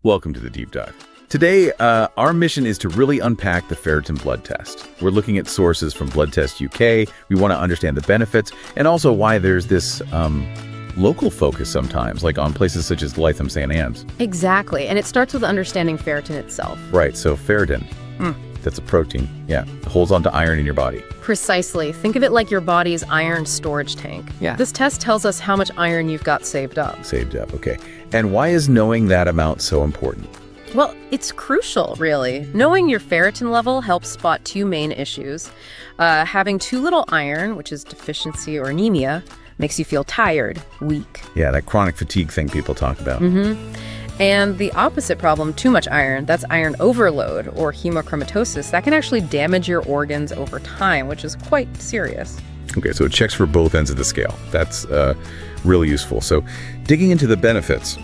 Welcome to the Deep Dive. Today, our mission is to really unpack the Ferritin blood test. We're looking at sources from Blood Test UK. We want to understand the benefits and also why there's this local focus sometimes, like on places such as Lytham St Anne's. Exactly, and it starts with understanding ferritin itself. Right, so ferritin, that's a protein, it holds on to iron in your body. Precisely. Think of it like your body's iron storage tank. Yeah. This test tells us how much iron you've got saved up. Saved up, okay. And why is knowing that amount so important? Well, it's crucial, really. Knowing your ferritin level helps spot two main issues. Having too little iron, which is deficiency or anemia, makes you feel tired, weak. Yeah, that chronic fatigue thing people talk about. And the opposite problem, too much iron, that's iron overload or haemochromatosis. That can actually damage your organs over time, which is quite serious. Okay, so it checks for both ends of the scale. That's really useful. So digging into the benefits,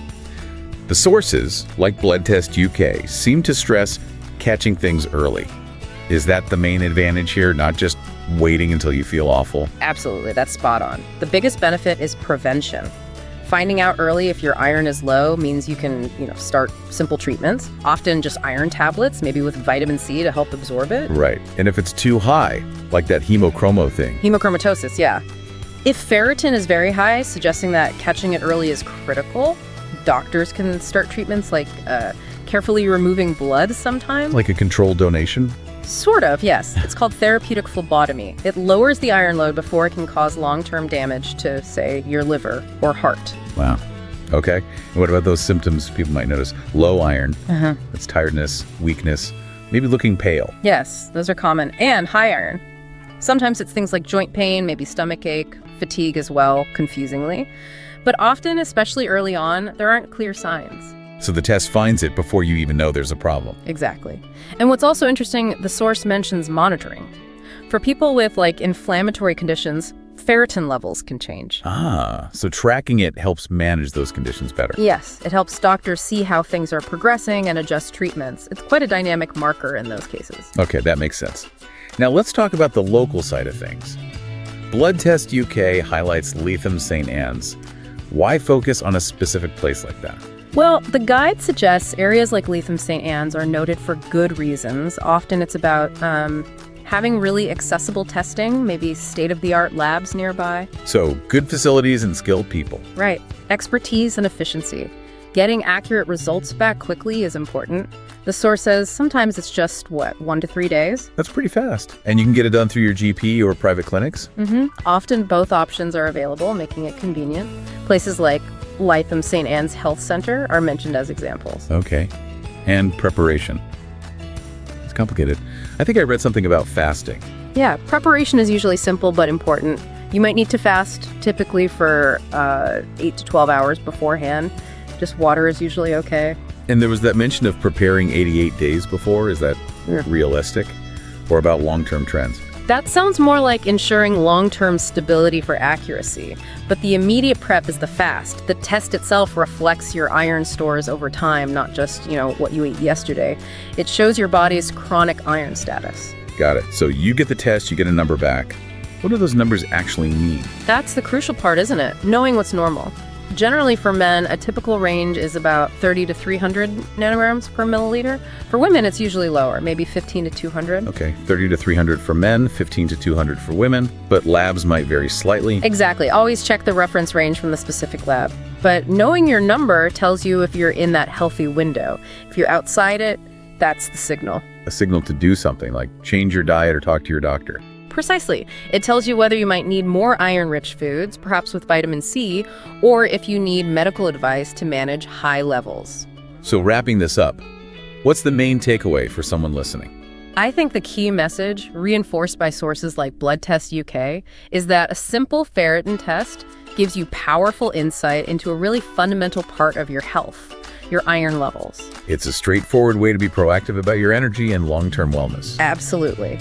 the sources, like Blood Test UK, seem to stress catching things early. Is that the main advantage here, not just waiting until you feel awful? Absolutely, that's spot on. The biggest benefit is prevention. Finding out early if your iron is low means you can, start simple treatments, often just iron tablets, maybe with vitamin C to help absorb it. Right. And if it's too high, like that thing. Haemochromatosis, yeah. If ferritin is very high, suggesting that catching it early is critical, doctors can start treatments like carefully removing blood sometimes. Like a controlled donation? Sort of, yes. It's called therapeutic phlebotomy. It lowers the iron load before it can cause long-term damage to, say, your liver or heart. Wow. Okay. And what about those symptoms people might notice? Low iron. That's tiredness, weakness, maybe looking pale. Yes, those are common. And high iron. Sometimes it's things like joint pain, maybe stomach ache, fatigue as well, confusingly. But often, especially early on, there aren't clear signs. So the test finds it before you even know there's a problem. Exactly. And what's also interesting, the source mentions monitoring. For people with inflammatory conditions, ferritin levels can change. So tracking it helps manage those conditions better. Yes, it helps doctors see how things are progressing and adjust treatments. It's quite a dynamic marker in those cases. Okay, that makes sense. Now let's talk about the local side of things. Blood Test UK highlights Lytham St Anne's. Why focus on a specific place like that? Well, the guide suggests areas like Lytham St Anne's are noted for good reasons. Often it's about having really accessible testing, maybe state-of-the-art labs nearby. So good facilities and skilled people. Right. Expertise and efficiency. Getting accurate results back quickly is important. The source says sometimes it's just, 1 to 3 days? That's pretty fast. And you can get it done through your GP or private clinics? Often both options are available, making it convenient. Places like Lytham St Anne's Health Center are mentioned as examples. Okay. And preparation. It's complicated. I think I read something about fasting. Yeah, preparation is usually simple but important. You might need to fast typically for 8 to 12 hours beforehand. Just water is usually okay. And there was that mention of preparing 88 days before. Is that realistic? Or about long-term trends? That sounds more like ensuring long-term stability for accuracy. But the immediate prep is the fast. The test itself reflects your iron stores over time, not just, what you ate yesterday. It shows your body's chronic iron status. Got it. So you get the test, you get a number back. What do those numbers actually mean? That's the crucial part, isn't it? Knowing what's normal. Generally, for men, a typical range is about 30 to 300 nanograms per milliliter. For women, it's usually lower, maybe 15 to 200. Okay, 30 to 300 for men, 15 to 200 for women, but labs might vary slightly. Exactly. Always check the reference range from the specific lab. But knowing your number tells you if you're in that healthy window. If you're outside it, that's the signal. A signal to do something, like change your diet or talk to your doctor. Precisely. It tells you whether you might need more iron-rich foods, perhaps with vitamin C, or if you need medical advice to manage high levels. So wrapping this up, what's the main takeaway for someone listening? I think the key message, reinforced by sources like Blood Test UK, is that a simple ferritin test gives you powerful insight into a really fundamental part of your health, your iron levels. It's a straightforward way to be proactive about your energy and long-term wellness. Absolutely.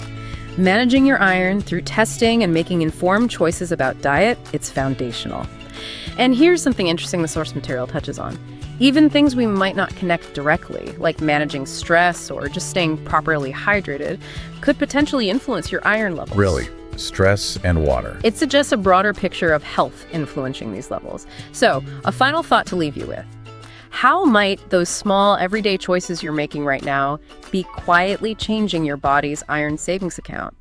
Managing your iron through testing and making informed choices about diet, it's foundational. And here's something interesting the source material touches on. Even things we might not connect directly, like managing stress or just staying properly hydrated, could potentially influence your iron levels. Really? Stress and water. It suggests a broader picture of health influencing these levels. So, a final thought to leave you with. How might those small, everyday choices you're making right now be quietly changing your body's iron savings account?